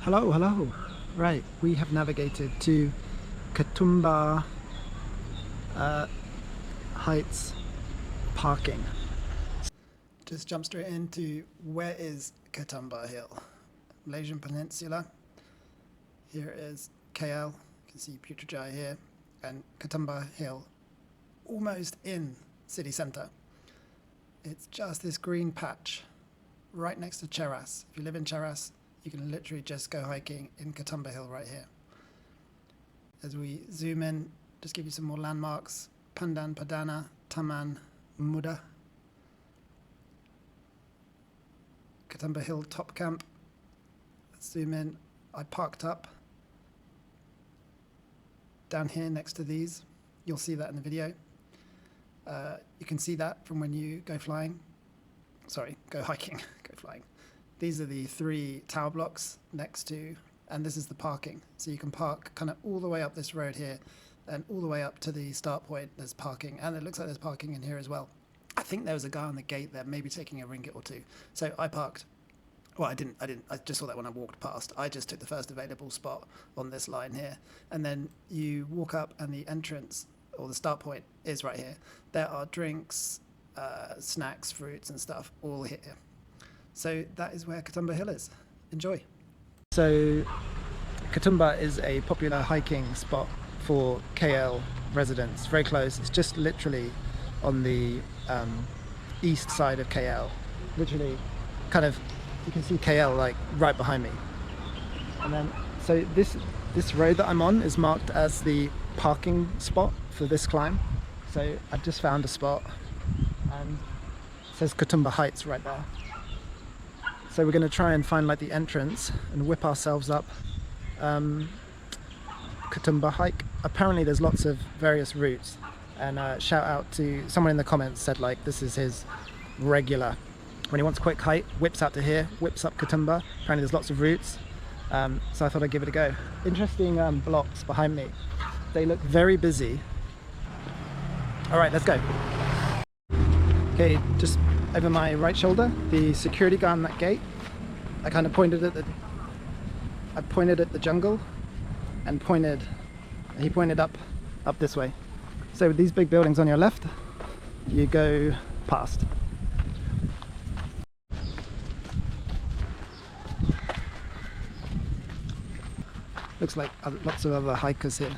Hello, hello. Right, we have navigated to Ketumbar Heights parking. Just jump straight into where is Ketumbar Hill? Malaysian Peninsula. Here is KL. You can see Putrajaya here, and Ketumbar Hill, almost in city centre. It's just this green patch right next to Cheras. If you live in Cheras, you can literally just go hiking in Ketumbar Hill right here. As we zoom in, just give you some more landmarks. Pandan Padana, Taman Muda, Ketumbar Hill Top Camp. Let's zoom in. I parked up down here next to these. You'll see that in the video. You can see that from when you go flying. Sorry, go hiking, go flying. These are the 3 tower blocks next to, and this is the parking. So you can park kind of all the way up this road here, and all the way up to the start point there's parking, and it looks like there's parking in here as well. I think there was a guy on the gate there, maybe taking a ringgit or 2. So I parked. Well, I didn't, I just saw that when I walked past. I just took the first available spot on this line here. And then you walk up and the entrance, or the start point, is right here. There are drinks, snacks, fruits and stuff all here. So that is where Ketumbar Hill is. Enjoy. So Ketumbar is a popular hiking spot for KL residents. Very close. It's just literally on the east side of KL. Literally kind of, you can see KL like right behind me. And then, so this road that I'm on is marked as the parking spot for this climb. So I've just found a spot and it says Ketumbar Heights right there. So we're going to try and find like the entrance and whip ourselves up Ketumbar hike. Apparently there's lots of various routes, and shout out to someone in the comments said like this is his regular. When he wants a quick hike, whips out to here, whips up Ketumbar. Apparently there's lots of routes, so I thought I'd give it a go. Interesting blocks behind me. They look very busy. Alright, let's go. Okay, just over my right shoulder, the security guard on that gate. I kind of pointed at the jungle and he pointed up this way. So with these big buildings on your left, you go past. Looks like lots of other hikers here.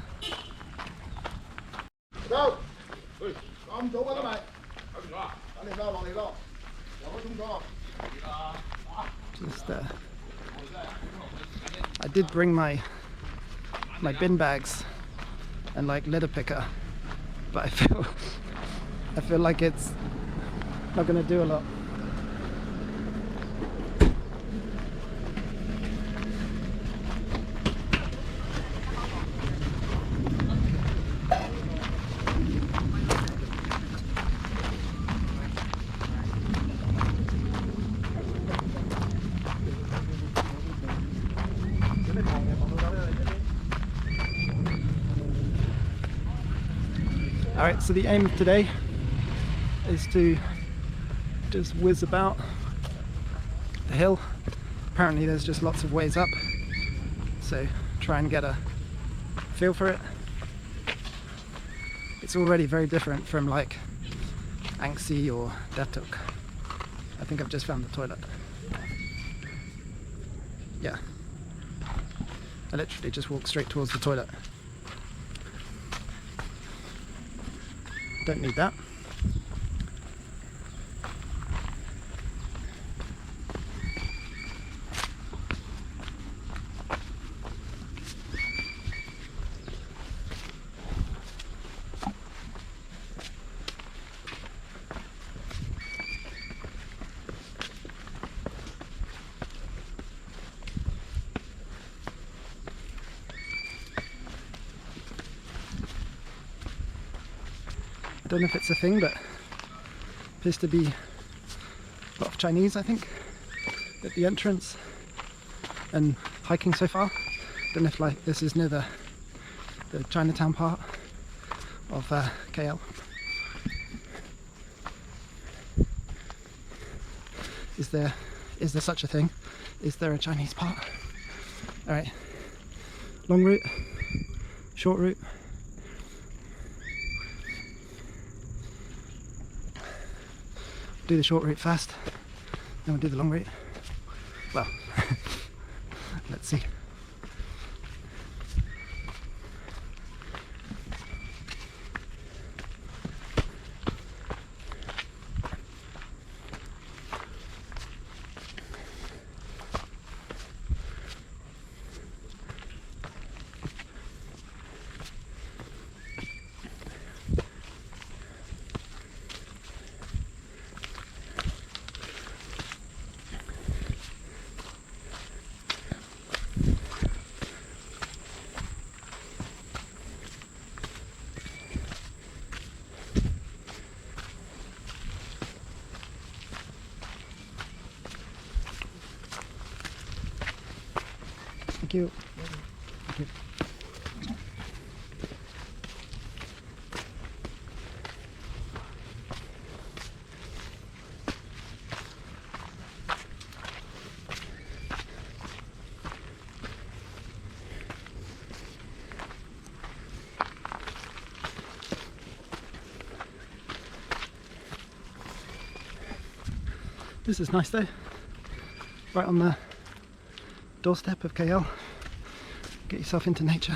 Just I did bring my bin bags and like litter picker, but I feel like it's not gonna do a lot. Alright, so the aim of today is to just whiz about the hill. Apparently there's just lots of ways up, so try and get a feel for it. It's already very different from like Angsi or Datuk. I think I've just found the toilet. Yeah, I literally just walked straight towards the toilet. Don't need that. I don't know if it's a thing, but appears to be a lot of Chinese, I think, at the entrance and hiking so far. Don't know if like this is near the Chinatown part of KL. Is there such a thing? Is there a Chinese part? Alright, long route, short route. Do the short route first, then we'll do the long route. Well, let's see. Thank you. Thank you. This is nice though, right on the doorstep of KL. Get yourself into nature.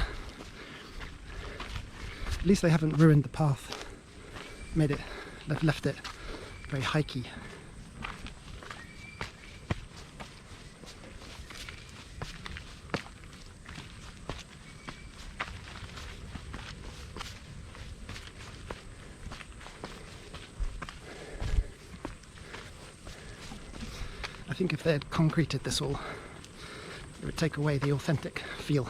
At least they haven't ruined the path, they've left it very hikey. I think if they had concreted this all, it would take away the authentic feel.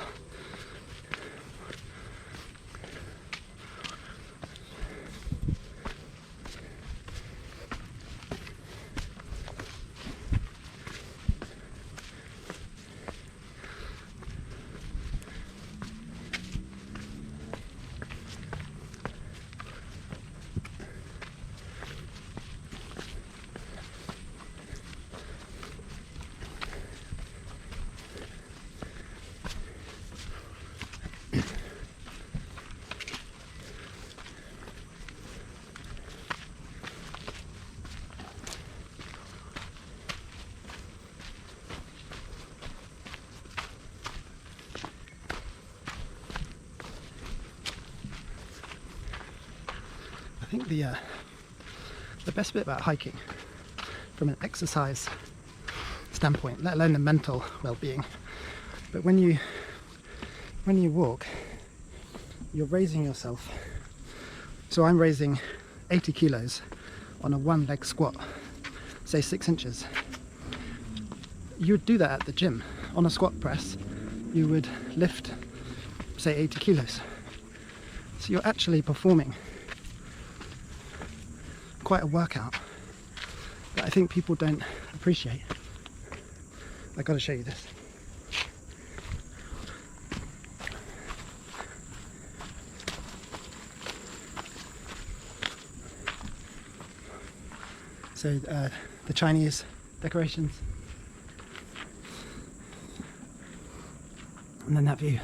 I think the best bit about hiking from an exercise standpoint, let alone the mental well-being, but when you walk, you're raising yourself. So I'm raising 80 kilos on a one-leg squat, say 6 inches. You would do that at the gym. On a squat press, you would lift, say 80 kilos. So you're actually performing quite a workout that I think people don't appreciate. I gotta show you this. So the Chinese decorations, and then that view.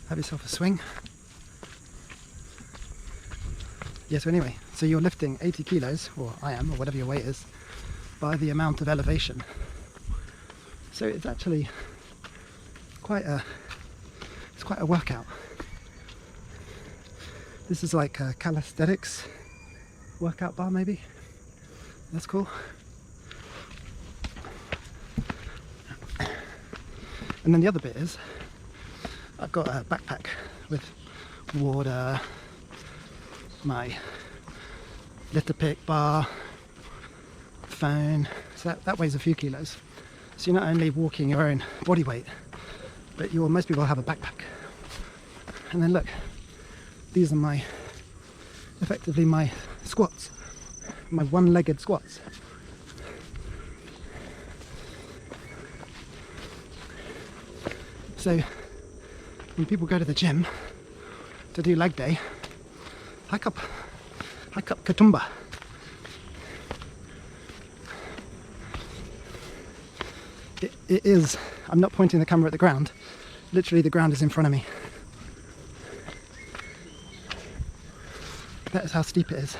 Have yourself a swing. Yeah, so anyway, so you're lifting 80 kilos, or I am, or whatever your weight is, by the amount of elevation. So it's actually quite a workout. This is like a calisthenics workout bar, maybe. That's cool. And then the other bit is I've got a backpack with water, my litter pick bar, phone, so that weighs a few kilos. So you're not only walking your own body weight, but most people have a backpack. And then look, these are effectively my squats, my one-legged squats. So when people go to the gym to do leg day, hike up Ketumbar. It is, I'm not pointing the camera at the ground, literally the ground is in front of me. That is how steep it is.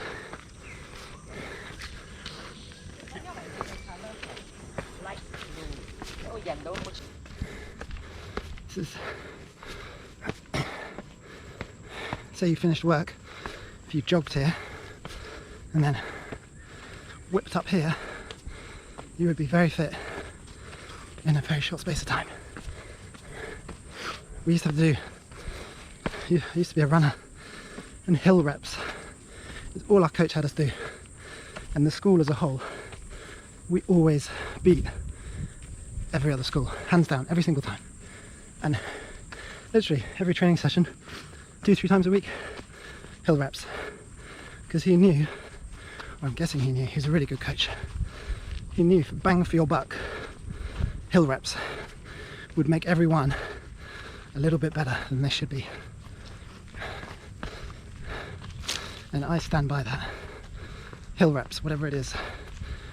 This is, say you finished work, if you jogged here and then whipped up here, you would be very fit in a very short space of time. We used to have to do, I used to be a runner, and hill reps is all our coach had us do. And the school as a whole, we always beat every other school, hands down, every single time. And literally every training session, 2-3 times a week, hill reps. Because he knew, or I'm guessing he knew, he's a really good coach. He knew for bang for your buck, hill reps would make everyone a little bit better than they should be. And I stand by that. Hill reps, whatever it is.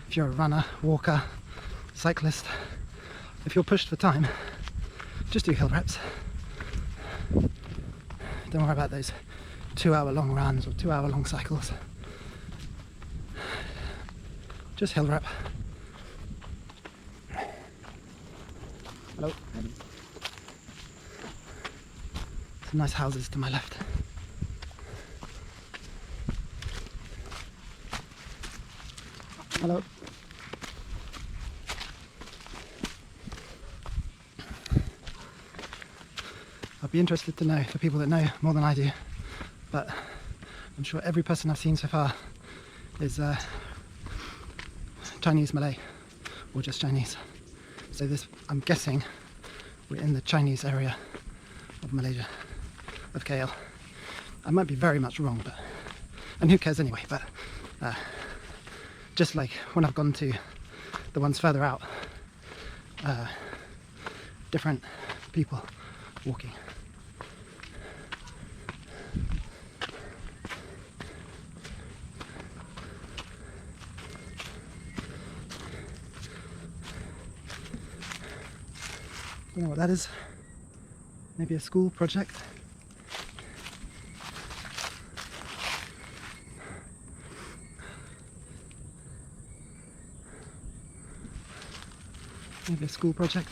If you're a runner, walker, cyclist, if you're pushed for time, just do hill reps. Don't worry about those 2-hour long runs or 2-hour long cycles. Just hill rep. Hello. Some nice houses to my left. Hello. I'd be interested to know, for people that know more than I do, but I'm sure every person I've seen so far is Chinese, Malay, or just Chinese. So this, I'm guessing, we're in the Chinese area of Malaysia, of KL. I might be very much wrong, but, and who cares anyway, but just like when I've gone to the ones further out, different people walking. Don't know what that is. Maybe a school project. Maybe a school project.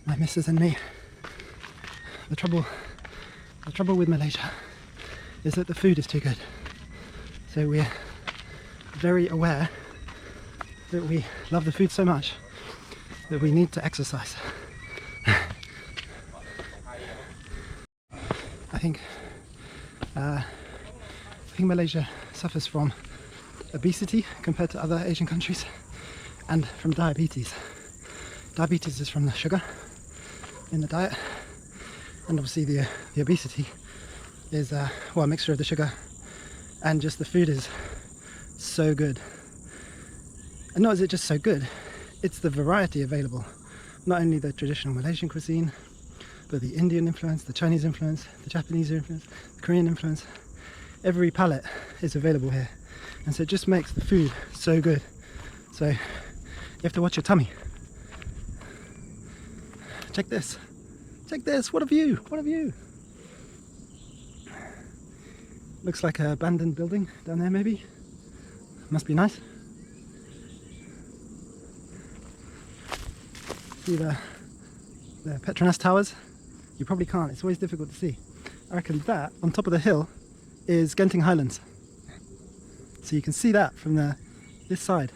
My missus and me. The trouble with Malaysia is that the food is too good. So we're very aware that we love the food so much that we need to exercise. I think Malaysia suffers from obesity compared to other Asian countries, and from diabetes. Diabetes is from the sugar in the diet, and obviously the obesity is a mixture of the sugar and just the food is so good. And not is it just so good, it's the variety available. Not only the traditional Malaysian cuisine, but the Indian influence, the Chinese influence, the Japanese influence, the Korean influence. Every palette is available here. And so it just makes the food so good. So you have to watch your tummy. Check this. Check this. What a view. What a view. Looks like an abandoned building down there maybe. Must be nice. See the Petronas towers? You probably can't. It's always difficult to see. I reckon that on top of the hill is Genting Highlands. So you can see that from this side.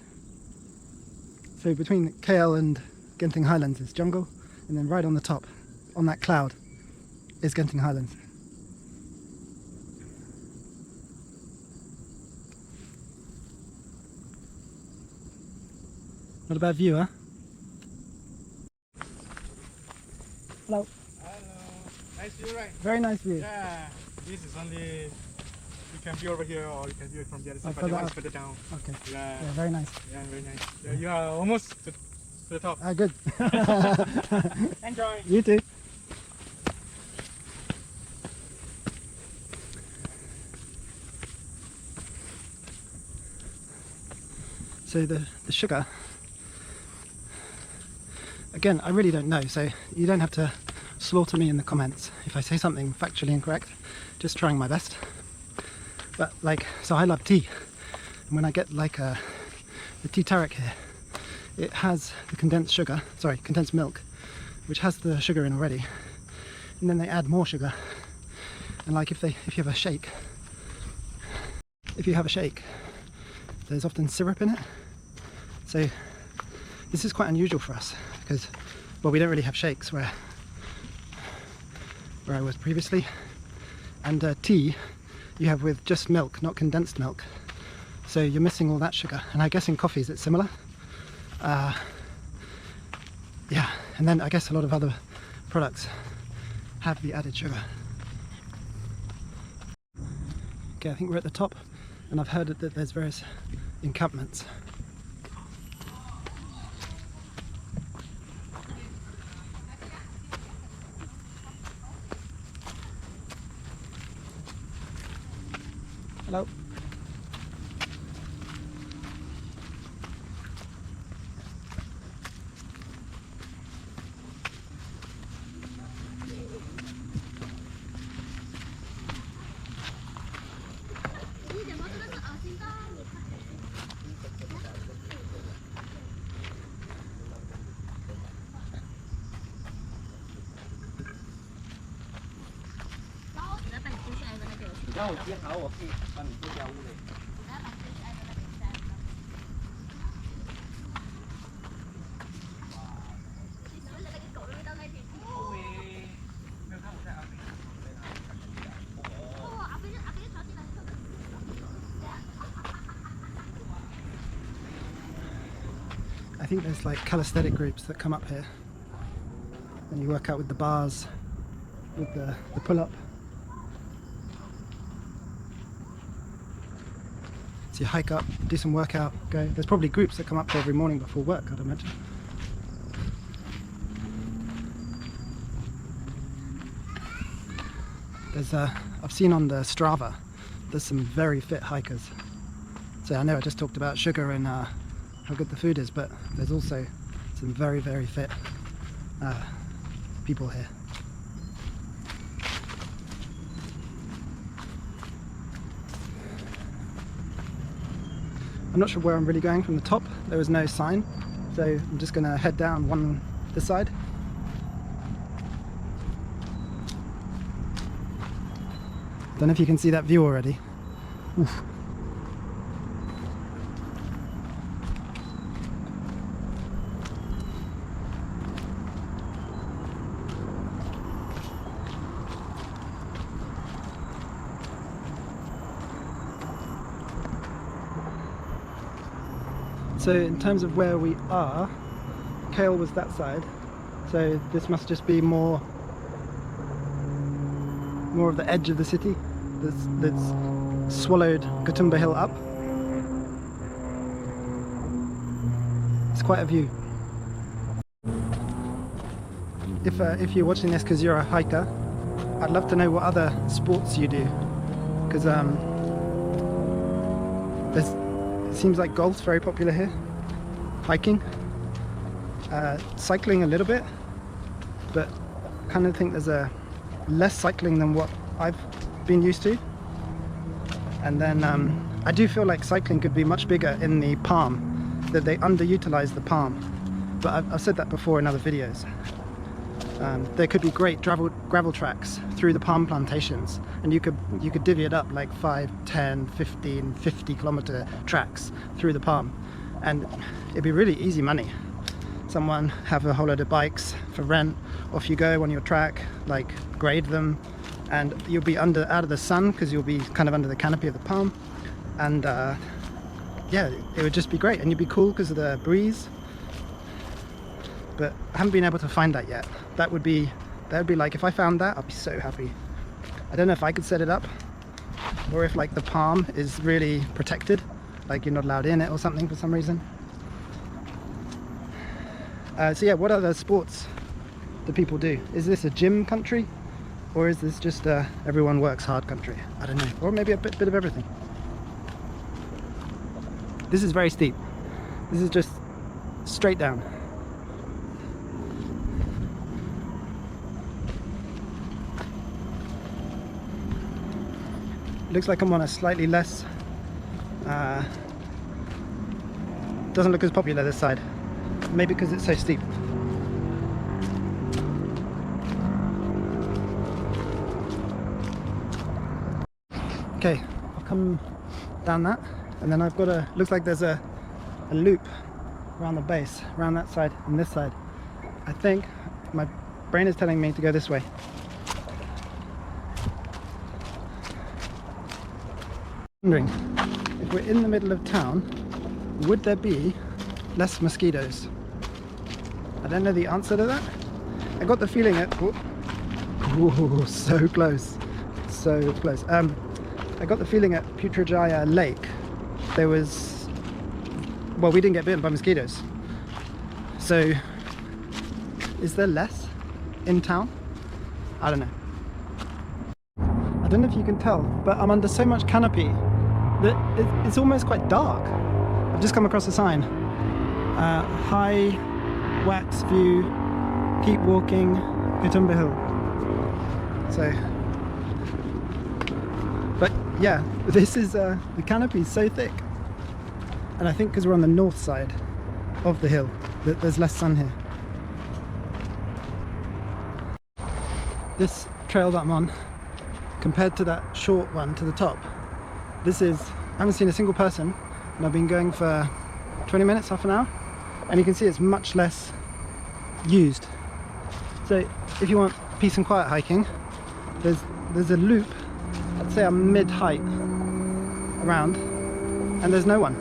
So between KL and Genting Highlands is jungle, and then right on the top, on that cloud, is Genting Highlands. Not a bad view, huh? Hello. Hello. Nice view, right? Very nice view. Yeah. This is only, you can view over here or you can view it from the other side, but further the one up. further down. Okay. Yeah. Yeah, very nice. Yeah, very nice. Yeah, you are almost the top. Ah, good. Enjoy. You too. So the sugar, again, I really don't know, so you don't have to slaughter me in the comments if I say something factually incorrect, just trying my best. But like, so I love tea, and when I get like the tea tarik here, it has the condensed milk, which has the sugar in already, and then they add more sugar. And like if you have a shake, there's often syrup in it. So this is quite unusual for us because, well, we don't really have shakes where I was previously, and tea you have with just milk, not condensed milk, so you're missing all that sugar. And I guess in coffees it's similar. Yeah, and then I guess a lot of other products have the added sugar. Okay, I think we're at the top, and I've heard that there's various encampments. Hello. I think there's like calisthenic groups that come up here and you work out with the bars, with the pull-up. So you hike up, do some workout, go. There's probably groups that come up here every morning before work, I'd imagine. There's I've seen on the Strava, there's some very fit hikers. So I know I just talked about sugar and how good the food is, but there's also some very, very fit people here. I'm not sure where I'm really going from the top. There was no sign, so I'm just going to head down this side. Don't know if you can see that view already. Oof. So in terms of where we are, Kale was that side, so this must just be more of the edge of the city that's swallowed Ketumbar Hill up. It's quite a view. If you're watching this because you're a hiker, I'd love to know what other sports you do, because it seems like golf's very popular here, hiking, cycling a little bit, but I kind of think there's less cycling than what I've been used to. And then I do feel like cycling could be much bigger in the palm, that they underutilize the palm, but I've said that before in other videos. There could be great gravel tracks through the palm plantations, and you could divvy it up like 5, 10, 15, 50 kilometer tracks through the palm, and it'd be really easy money. Someone have a whole load of bikes for rent, off you go on your track, like grade them, and you'll be out of the sun because you'll be kind of under the canopy of the palm, and yeah, it would just be great, and you'd be cool because of the breeze. But I haven't been able to find that yet. That would be like, if I found that, I'd be so happy. I don't know if I could set it up, or if like the palm is really protected, like you're not allowed in it or something for some reason. So yeah, what other sports do people do? Is this a gym country, or is this just everyone works hard country? I don't know, or maybe a bit of everything. This is very steep. This is just straight down. Looks like I'm on a slightly less doesn't look as popular this side, maybe because it's so steep. Okay, I'll come down that, and then I've got a, looks like there's a loop around the base, around that side and this side. I think my brain is telling me to go this way. Wondering, if we're in the middle of town, would there be less mosquitoes? I don't know the answer to that. I got the feeling it, oh, so close, so close. I got the feeling at Putrajaya Lake there was, well, we didn't get bitten by mosquitoes. So is there less in town? I don't know. I don't know if you can tell, but I'm under so much canopy that it's almost quite dark. I've just come across a sign. High wax view, keep walking, Ketumbar Hill. So, but yeah, this is, the canopy is so thick. And I think because we're on the north side of the hill, that there's less sun here. This trail that I'm on, compared to that short one to the top, this is, I haven't seen a single person, and I've been going for 20 minutes, half an hour, and you can see it's much less used. So if you want peace and quiet hiking, there's a loop, I'd say I'm mid-height around, and there's no one.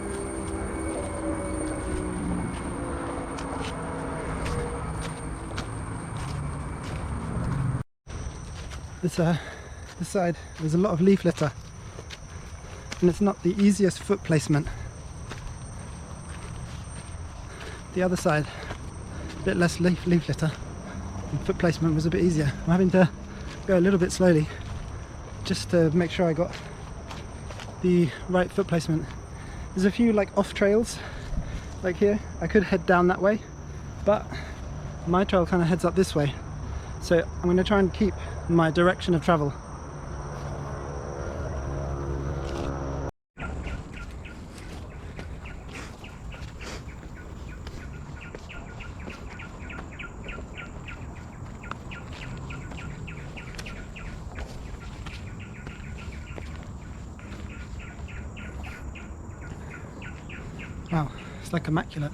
This side, there's a lot of leaf litter, and it's not the easiest foot placement. The other side, a bit less leaf litter, and foot placement was a bit easier. I'm having to go a little bit slowly just to make sure I got the right foot placement. There's a few like off trails, like here. I could head down that way, but my trail kind of heads up this way. So I'm going to try and keep my direction of travel. Wow, it's like immaculate.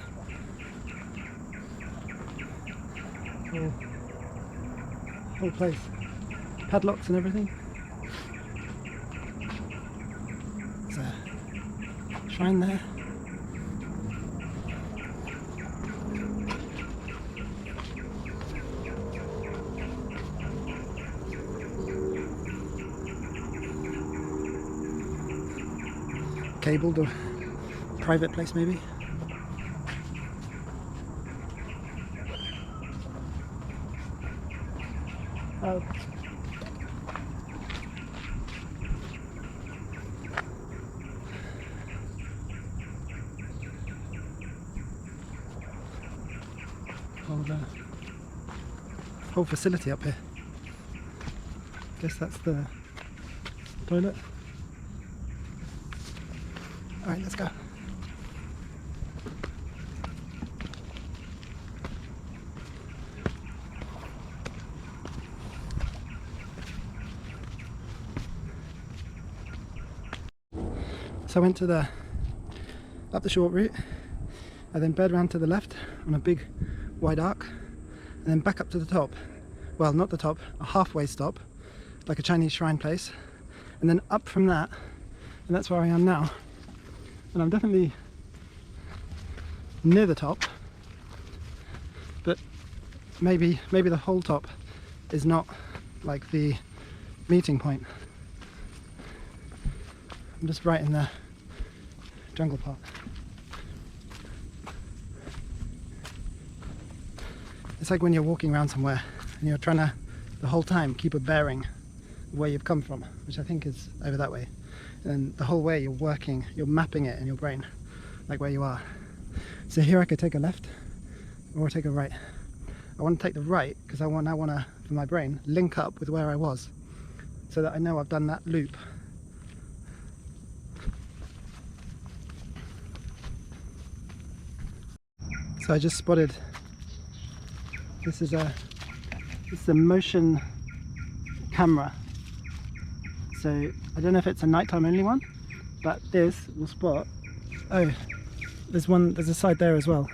Whole place, padlocks and everything. There's a shrine there. Cabled or private place maybe. Oh. Whole facility up here. Guess that's the toilet. Alright, let's go. So I went to up the short route, I then bed round to the left on a big wide arc, and then back up to the top. Well, not the top, a halfway stop, like a Chinese shrine place, and then up from that, and that's where I am now. And I'm definitely near the top, but maybe the whole top is not like the meeting point. I'm just right in the jungle part. It's like when you're walking around somewhere and you're trying to, the whole time, keep a bearing where you've come from, which I think is over that way. And the whole way you're mapping it in your brain, like where you are. So here I could take a left or take a right. I want to take the right because I now want to, for my brain, link up with where I was so that I know I've done that loop. So I just spotted, this is a motion camera. So I don't know if it's a nighttime only one, but this will spot, oh, there's a side there as well.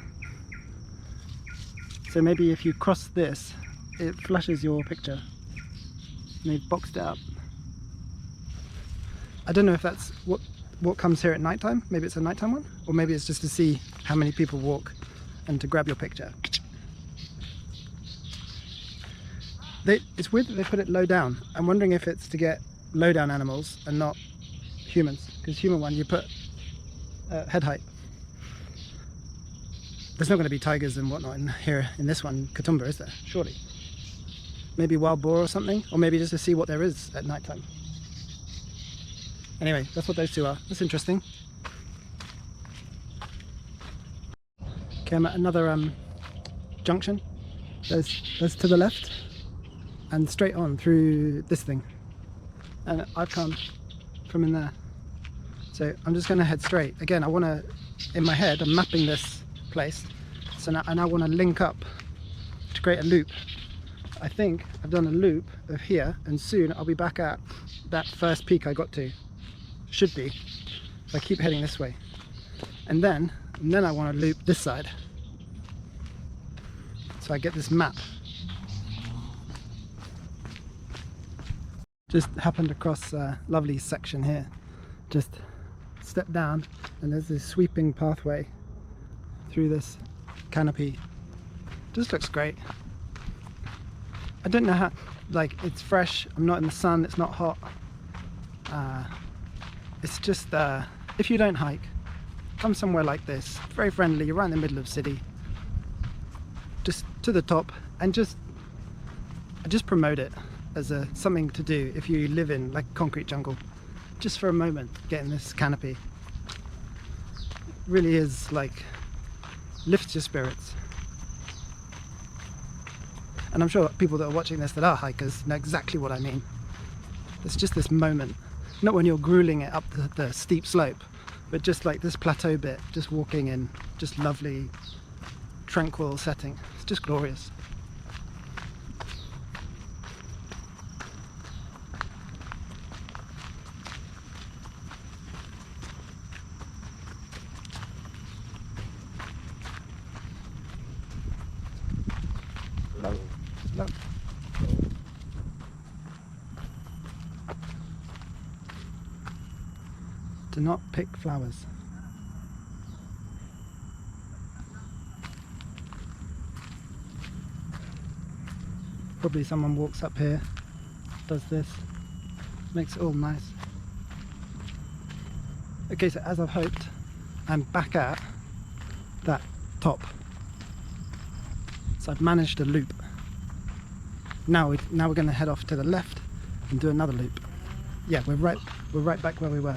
So maybe if you cross this, it flashes your picture. And they've boxed it up. I don't know if that's what comes here at nighttime. Maybe it's a nighttime one, or maybe it's just to see how many people walk and to grab your picture. It's weird that they put it low down. I'm wondering if it's to get low down animals and not humans, because human one you put head height. There's not going to be tigers and whatnot in here in this one, Ketumbar, is there? Surely. Maybe wild boar or something, or maybe just to see what there is at night time. Anyway, that's what those two are. That's interesting. Okay, I'm at another junction. There's to the left and straight on through this thing. And I've come from in there. So I'm just going to head straight. Again, I want to, in my head, I'm mapping this place. So now I now want to link up to create a loop. I think I've done a loop of here, and soon I'll be back at that first peak I got to. Should be. So I keep heading this way. And then I want to loop this side. So I get this map. Just happened across a lovely section here. Just step down and there's this sweeping pathway through this canopy. Just looks great. I don't know how, like, it's fresh, I'm not in the sun, it's not hot. It's just, if you don't hike, come somewhere like this. Very friendly, you're right in the middle of the city. Just to the top, and I just promote it as something to do if you live in like concrete jungle. Just for a moment, get in this canopy. It really is like, lifts your spirits. And I'm sure people that are watching this that are hikers know exactly what I mean. It's just this moment, not when you're grueling it up the steep slope, but just like this plateau bit, just walking in just lovely, tranquil setting. It's just glorious. Look. Do not pick flowers. Probably someone walks up here, does this, makes it all nice. Okay, so as I've hoped, I'm back at that top. So I've managed a loop. Now we're going to head off to the left and do another loop. Yeah, we're right back where we were.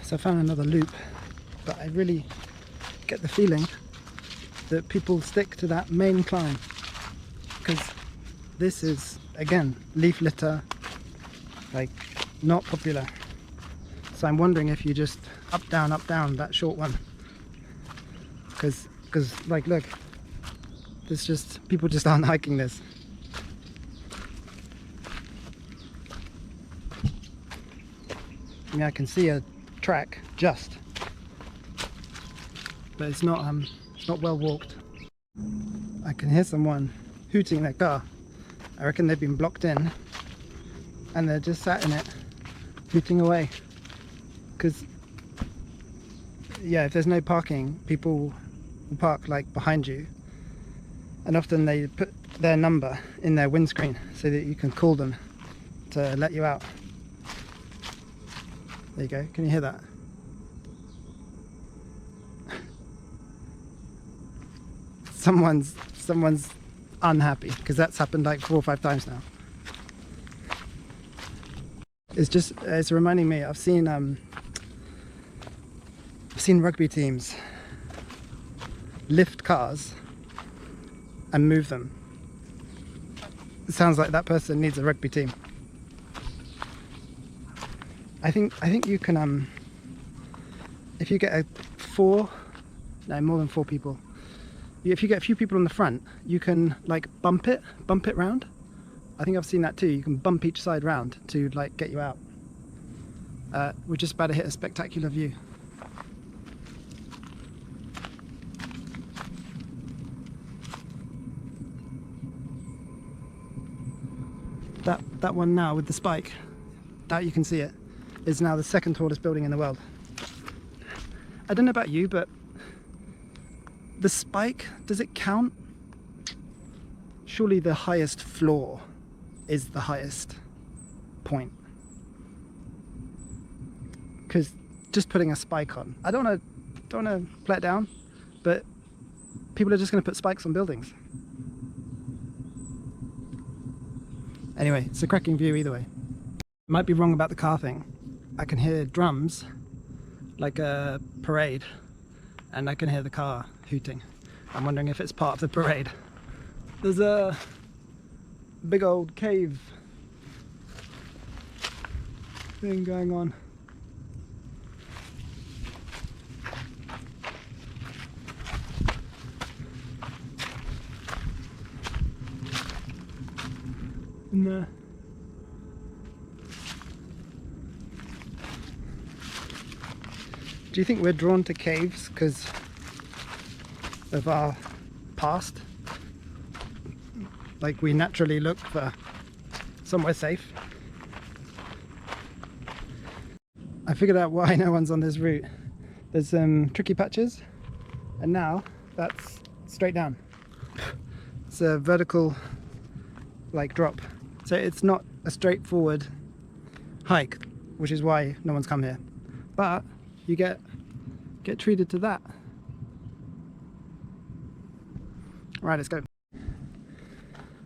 So I found another loop, but I really get the feeling that people stick to that main climb, because this is, again, leaf litter, like, not popular. So I'm wondering if you just up down that short one, because like, look, there's just, people just aren't hiking this. I mean, I can see a track just, but it's not well walked. I can hear someone hooting their car. I reckon they've been blocked in and they're just sat in it hooting away, because yeah, if there's no parking, people will park like behind you, and often they put their number in their windscreen so that you can call them to let you out. There you go. Can you hear that? Someone's unhappy because that's happened like 4 or 5 times now. It's reminding me. I've seen rugby teams lift cars and move them. It sounds like that person needs a rugby team. I think you can if you get more than 4 people. If you get a few people on the front, you can like bump it round. I think I've seen that too. You can bump each side round to like get you out. We're just about to hit a spectacular view. That one now with the spike, that you can see it, is now the 2nd tallest building in the world. I don't know about you, but the spike, does it count? Surely the highest floor is the highest point. Because just putting a spike on, I don't want to play it down, but people are just going to put spikes on buildings. Anyway, it's a cracking view either way. Might be wrong about the car thing. I can hear drums like a parade, and I can hear the car hooting. I'm wondering if it's part of the parade. There's a big old cave thing going on. In there. Do you think we're drawn to caves because of our past? Like we naturally look for somewhere safe? I figured out why no one's on this route. There's some tricky patches, and now that's straight down. It's a vertical like drop. So it's not a straightforward hike, which is why no one's come here. But you get treated to that. Right, let's go.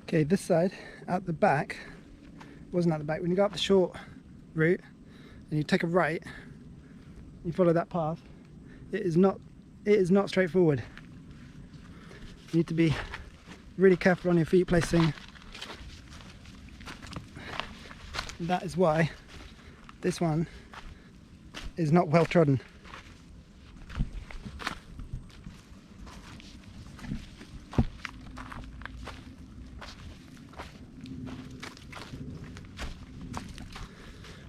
Okay, this side, out the back, wasn't out the back. When you go up the short route and you take a right, you follow that path, it is not straightforward. You need to be really careful on your feet placing. That is why this one is not well trodden.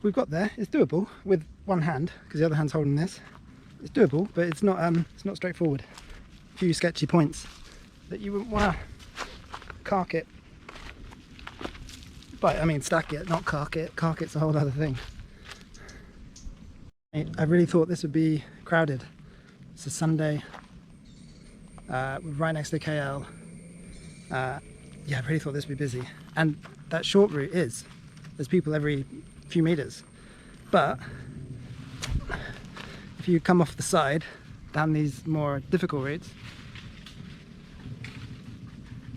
We've got there. It's doable with one hand because the other hand's holding this. It's doable, but it's not straightforward. A few sketchy points that you wouldn't want to cark it. But I mean stack it, not cark it. Cark it's a whole other thing. I really thought this would be crowded. It's a Sunday. We're right next to KL. Yeah, I really thought this would be busy. And that short route is. There's people every few meters. But if you come off the side down these more difficult routes,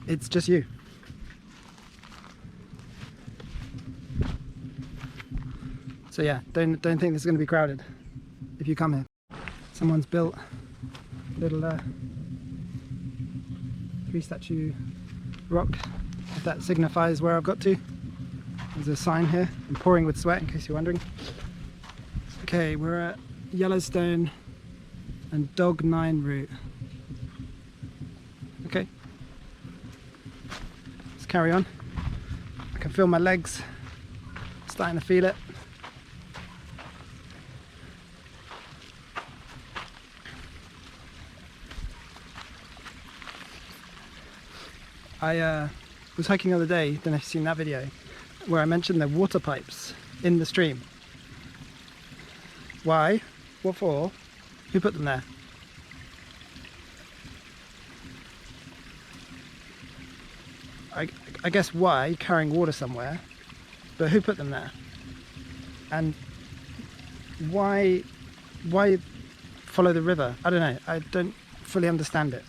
it's just you. So yeah, don't think this is going to be crowded if you come here. Someone's built a little 3-statue rock, if that signifies where I've got to. There's a sign here. I'm pouring with sweat in case you're wondering. Okay, we're at Yellowstone and Dog 9 route. Okay, let's carry on. I can feel my legs starting to feel it. I was hiking the other day, don't know if you've seen that video, where I mentioned the water pipes in the stream. Why? What for? Who put them there? I guess why, carrying water somewhere, but who put them there? And why follow the river? I don't know. I don't fully understand it.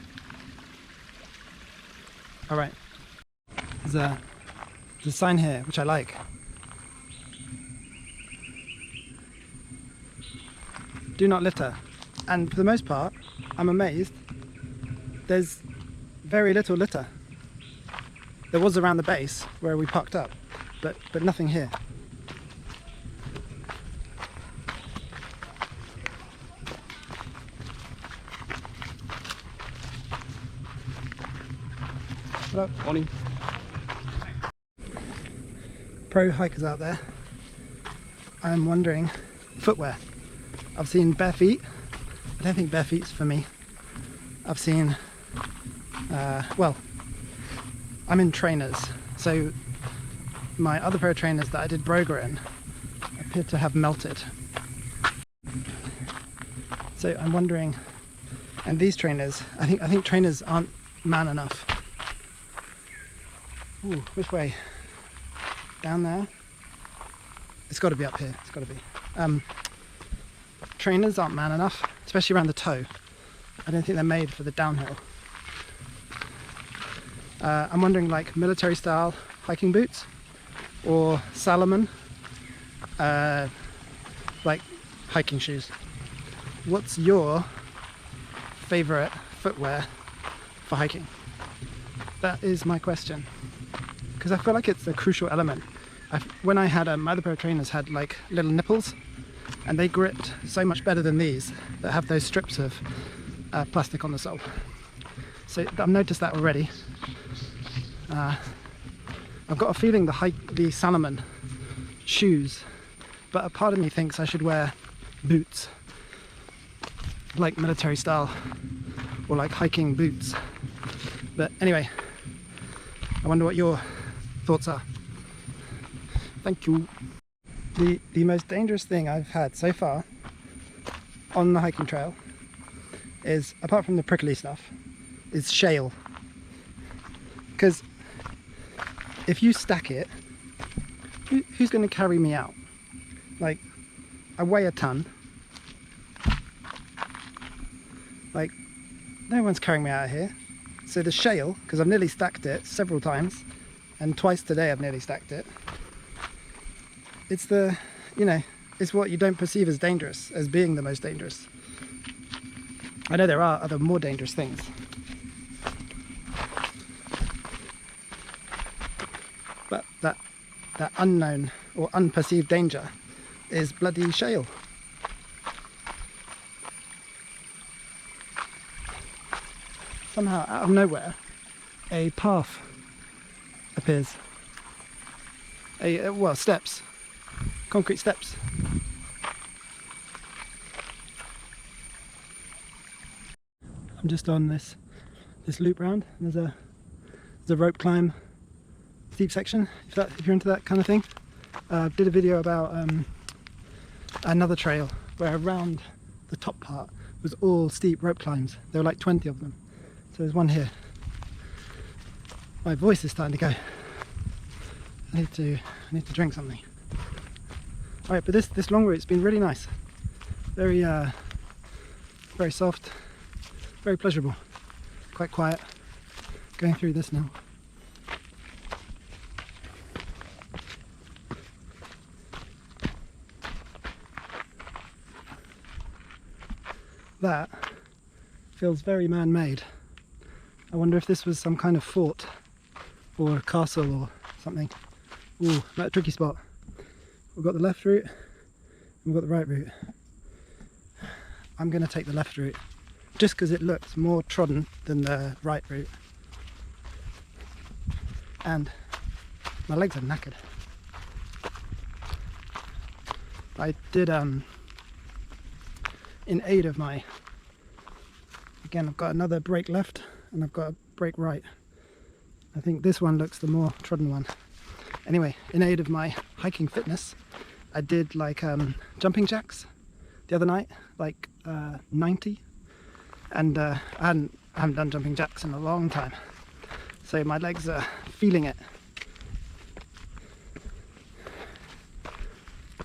All right. There's a sign here which I like. Do not litter. And for the most part, I'm amazed, there's very little litter. There was around the base where we parked up, but nothing here. What up? Morning. Pro hikers out there, I'm wondering, footwear. I've seen bare feet. I don't think bare feet's for me. I've seen, well, I'm in trainers, so my other pair of trainers that I did Broger in appear to have melted. So I'm wondering, and these trainers, I think trainers aren't man enough. Ooh, which way? Down there? It's got to be up here. It's got to be. Trainers aren't man enough, especially around the toe. I don't think they're made for the downhill. I'm wondering, like military style hiking boots or Salomon, like hiking shoes. What's your favorite footwear for hiking? That is my question, because I feel like it's a crucial element. When I had my other pair of trainers had like little nipples, and they gripped so much better than these that have those strips of plastic on the sole. So I've noticed that already. I've got a feeling the Salomon shoes, but a part of me thinks I should wear boots, like military style, or like hiking boots. But anyway, I wonder what your thoughts are. Thank you. The most dangerous thing I've had so far on the hiking trail is, apart from the prickly stuff, is shale. Because if you stack it, who's going to carry me out? Like, I weigh a ton. Like, no one's carrying me out of here. So the shale, because I've nearly stacked it several times, and twice today I've nearly stacked it. It's the, you know, it's what you don't perceive as dangerous, as being the most dangerous. I know there are other more dangerous things. But that unknown or unperceived danger is bloody shale. Somehow, out of nowhere, a path appears. Well, steps. Concrete steps. I'm just on this loop round. There's a rope climb, steep section. If you're into that kind of thing, did a video about another trail where around the top part was all steep rope climbs. There were like 20 of them. So there's one here. My voice is starting to go. I need to drink something. Alright, but this long route's been really nice. Very very soft, very pleasurable, quite quiet. Going through this now. That feels very man-made. I wonder if this was some kind of fort or a castle or something. Ooh, that's a tricky spot. We've got the left route and we've got the right route. I'm going to take the left route just because it looks more trodden than the right route. And my legs are knackered. I did, in aid of my, again I've got another break left and I've got a break right. I think this one looks the more trodden one. Anyway, in aid of my hiking fitness, I did like jumping jacks the other night, like 90, and I haven't done jumping jacks in a long time, so my legs are feeling it.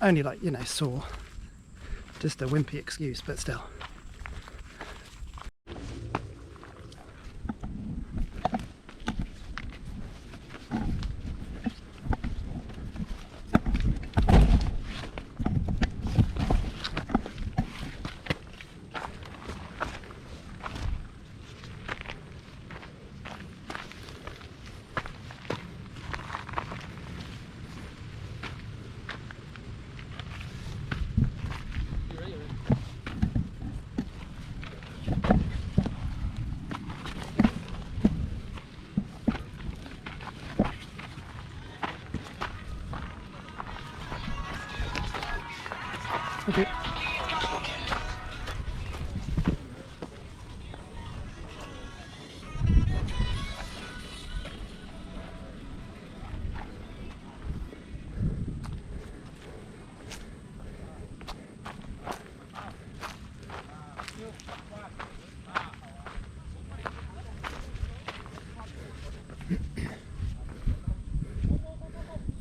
Only like, you know, sore. Just a wimpy excuse, but still. Okay.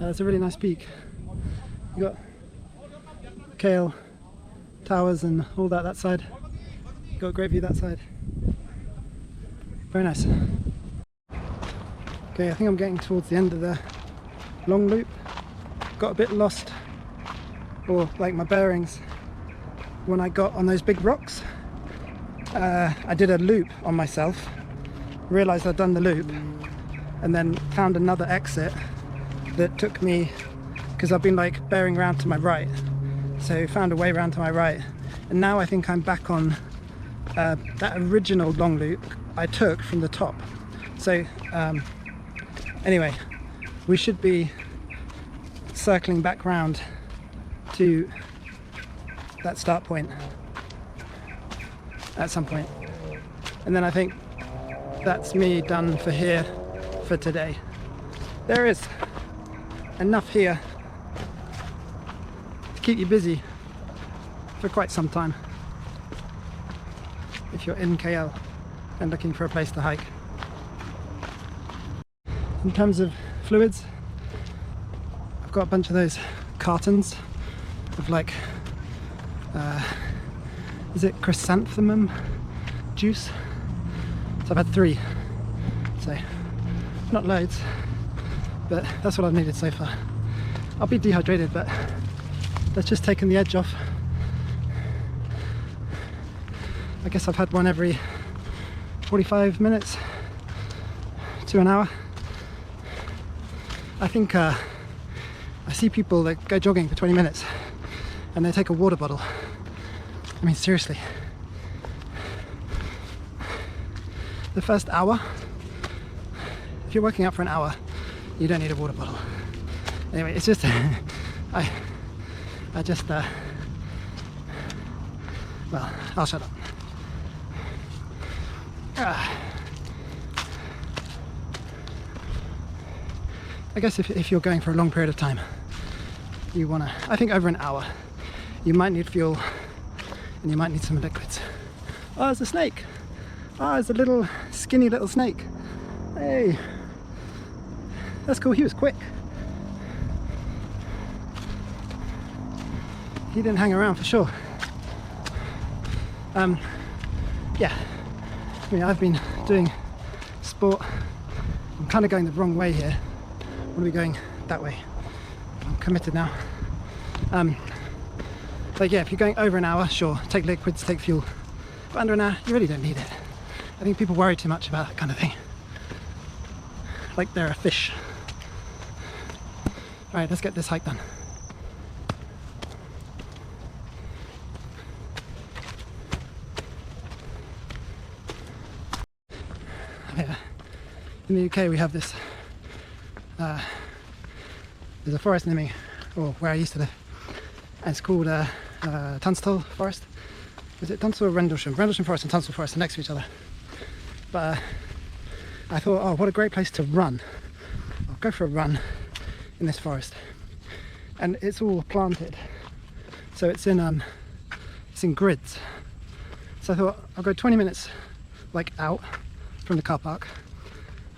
It's a really nice peak. You got Kale Towers and all that side. You got a great view that side. Very nice. Okay, I think I'm getting towards the end of the long loop. Got a bit lost, or like my bearings, when I got on those big rocks. I did a loop on myself, realised I'd done the loop, and then found another exit that took me, because I've been like bearing around to my right, so found a way around to my right, and now I think I'm back on that original long loop I took from the top. So anyway, we should be circling back round to that start point at some point, and then I think that's me done for here for today. There is enough here to keep you busy for quite some time if you're in KL and looking for a place to hike. In terms of fluids, I've got a bunch of those cartons of like is it chrysanthemum juice? So I've had 3, so not loads, but that's what I've needed so far. I'll be dehydrated, but that's just taken the edge off. I guess I've had one every 45 minutes to an hour. I think I see people that go jogging for 20 minutes and they take a water bottle. I mean, seriously. The first hour, if you're working out for an hour, you don't need a water bottle. Anyway, it's just I just well, I'll shut up. I guess if you're going for a long period of time, you wanna, I think over an hour, you might need fuel and you might need some liquids. Oh, there's a snake. Oh, there's a little skinny little snake. Hey, that's cool. He was quick. He didn't hang around for sure. Yeah, I mean, I've been doing sport. I'm kind of going the wrong way here. I want to be going that way. I'm committed now. But yeah, if you're going over an hour, sure, take liquids, take fuel. But under an hour, you really don't need it. I think people worry too much about that kind of thing. Like they're a fish. Alright, let's get this hike done. Yeah. In the UK we have this, there's a forest near me, or where I used to live, and it's called Tunstall Forest. Is it Tunstall or Rendlesham? Rendlesham Forest and Tunstall Forest are next to each other. But I thought, oh, what a great place to run. I'll go for a run in this forest. And it's all planted. So it's in grids. So I thought, I'll go 20 minutes like out from the car park.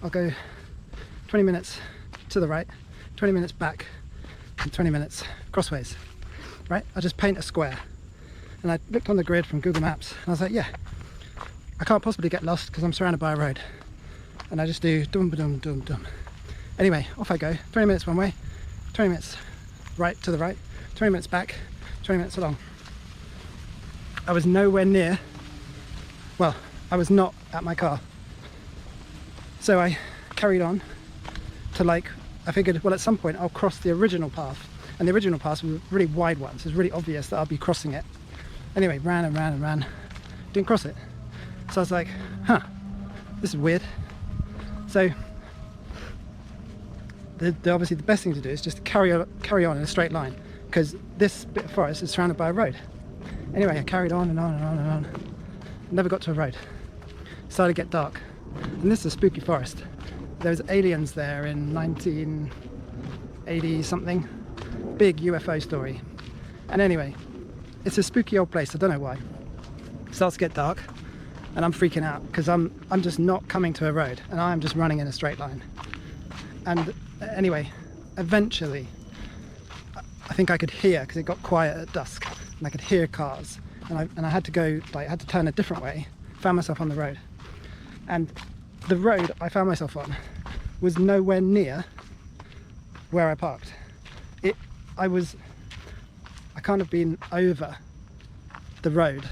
I'll go 20 minutes to the right, 20 minutes back, and 20 minutes crossways. right? I just paint a square. And I looked on the grid from Google Maps and I was like, yeah, I can't possibly get lost because I'm surrounded by a road. And I just do dum dum dum dum. Anyway, off I go. 20 minutes one way, 20 minutes right to the right, 20 minutes back, 20 minutes along. I was nowhere near, well, I was not at my car. So I carried on to like, I figured, well, at some point I'll cross the original path. And the original path was a really wide one, so it's really obvious that I'll be crossing it. Anyway, ran and ran and ran, didn't cross it. So I was like, huh, this is weird. So obviously the best thing to do is just carry on in a straight line, because this bit of forest is surrounded by a road. Anyway, I carried on and on and on and on. Never got to a road. Started to get dark. And this is a spooky forest. There was aliens there in 1980 something. Big UFO story. And anyway, it's a spooky old place, I don't know why. It starts to get dark and I'm freaking out because I'm just not coming to a road and I'm just running in a straight line. And anyway, eventually I think I could hear, because it got quiet at dusk, and I could hear cars, and I had to go, like, I had to turn a different way, found myself on the road. And the road I found myself on was nowhere near where I parked. I can't have been over the road,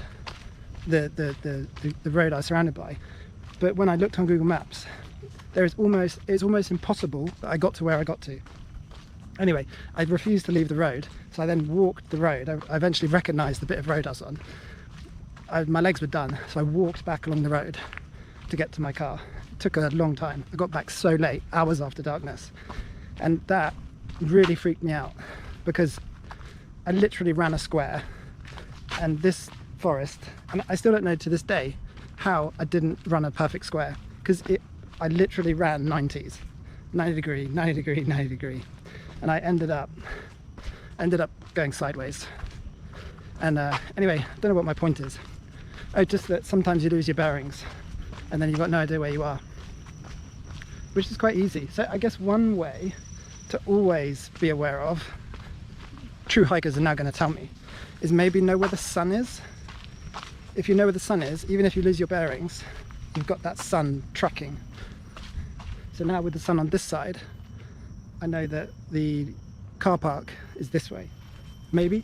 the road I was surrounded by. But when I looked on Google Maps, it's almost impossible that I got to where I got to. Anyway, I refused to leave the road, so I then walked the road. I eventually recognised the bit of road I was on. My legs were done, so I walked back along the road to get to my car. It took a long time. I got back so late, hours after darkness. And that really freaked me out, because I literally ran a square, and this forest, and I still don't know to this day how I didn't run a perfect square, because I literally ran 90s, 90 degree, 90 degree, 90 degree, and I ended up going sideways. And anyway, I don't know what my point is. Oh, just that sometimes you lose your bearings and then you've got no idea where you are, which is quite easy. So I guess one way to always be aware of, true hikers are now going to tell me, is maybe know where the sun is. If you know where the sun is, even if you lose your bearings, you've got that sun tracking. So now with the sun on this side, I know that the car park is this way. Maybe?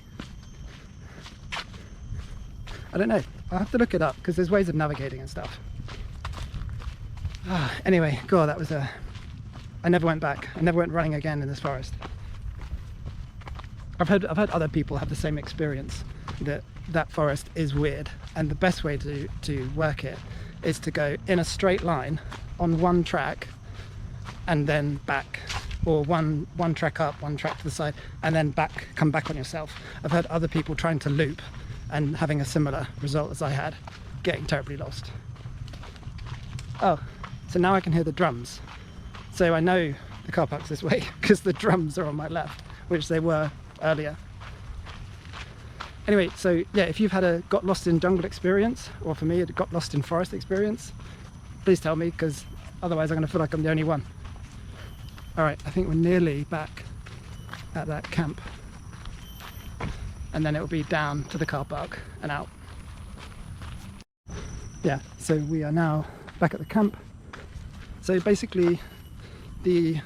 I don't know. I'll have to look it up, because there's ways of navigating and stuff. Anyway, God, that was I never went back. I never went running again in this forest. I've heard other people have the same experience, that forest is weird, and the best way to work it is to go in a straight line on one track and then back, or one track up, one track to the side, and then come back on yourself. I've heard other people trying to loop and having a similar result as I had, getting terribly lost. Oh, so now I can hear the drums. So I know the car park's this way because the drums are on my left, which they were earlier. Anyway, so yeah, if you've had a got lost in jungle experience, or for me, a got lost in forest experience, please tell me, because otherwise I'm going to feel like I'm the only one. All right, I think we're nearly back at that camp, and then it will be down to the car park and out. Yeah, so we are now back at the camp. So basically the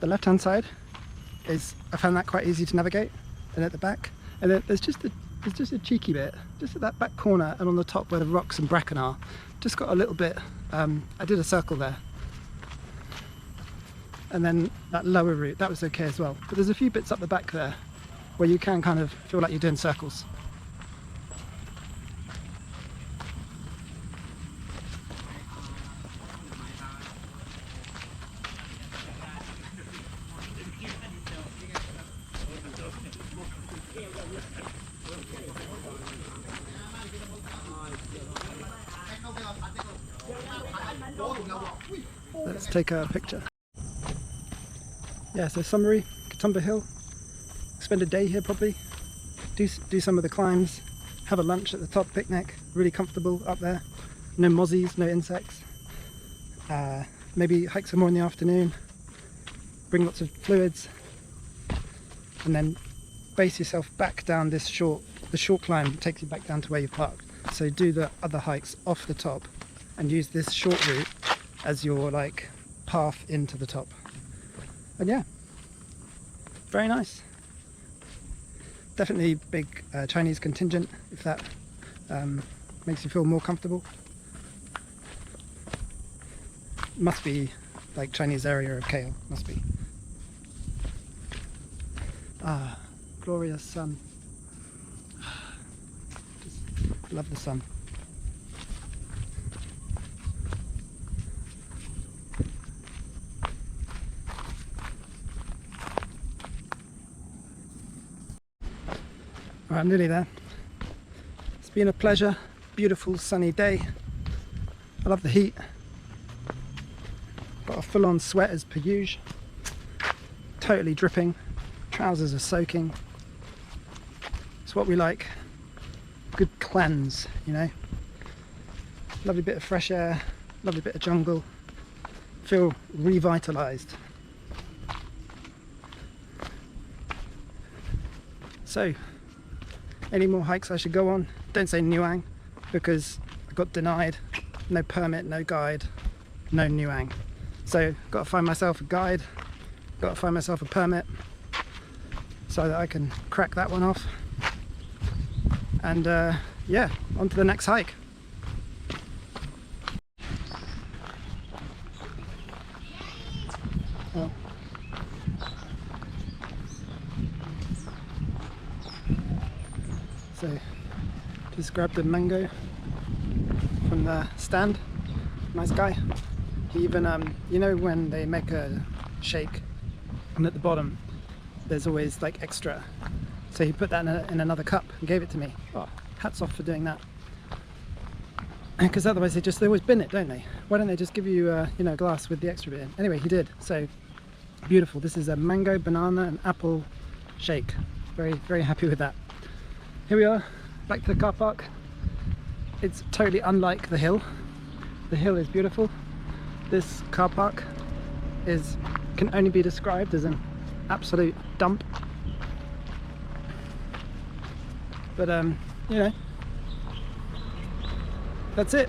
left-hand side is, I found that quite easy to navigate, and at the back, and then there's just a cheeky bit just at that back corner and on the top where the rocks and bracken are, just got a little bit, I did a circle there. And then that lower route, that was okay as well. But there's a few bits up the back there where you can kind of feel like you're doing circles. Let's take a picture. Yeah, so summary, Ketumbar Hill. Spend a day here probably. Do some of the climbs. Have a lunch at the top, picnic. Really comfortable up there. No mozzies, no insects. Maybe hike some more in the afternoon. Bring lots of fluids. And then base yourself back down the short climb takes you back down to where you parked. So do the other hikes off the top and use this short route as your like path into the top. And yeah, very nice. Definitely big Chinese contingent, if that makes you feel more comfortable. Must be like Chinese area of KL, must be. Ah, glorious sun. Just love the sun. Alright, I'm nearly there. It's been a pleasure. Beautiful sunny day. I love the heat. Got a full-on sweat as per usual. Totally dripping. Trousers are soaking. It's what we like. Good cleanse, you know. Lovely bit of fresh air. Lovely bit of jungle. Feel revitalized. So, any more hikes I should go on? Don't say Nuang, because I got denied. No permit, no guide, no Nuang. So, got to find myself a guide, got to find myself a permit, so that I can crack that one off. And yeah, on to the next hike. Oh. So, just grabbed a mango from the stand. Nice guy. He even, you know when they make a shake and at the bottom there's always like extra. So he put that in another cup and gave it to me. Oh, hats off for doing that. Because otherwise they always bin it, don't they? Why don't they just give you, you know, a glass with the extra bit in? Anyway, he did. So beautiful. This is a mango, banana and apple shake. Very, very happy with that. Here we are, back to the car park. It's totally unlike the hill. The hill is beautiful. This car park can only be described as an absolute dump. But you know, that's it.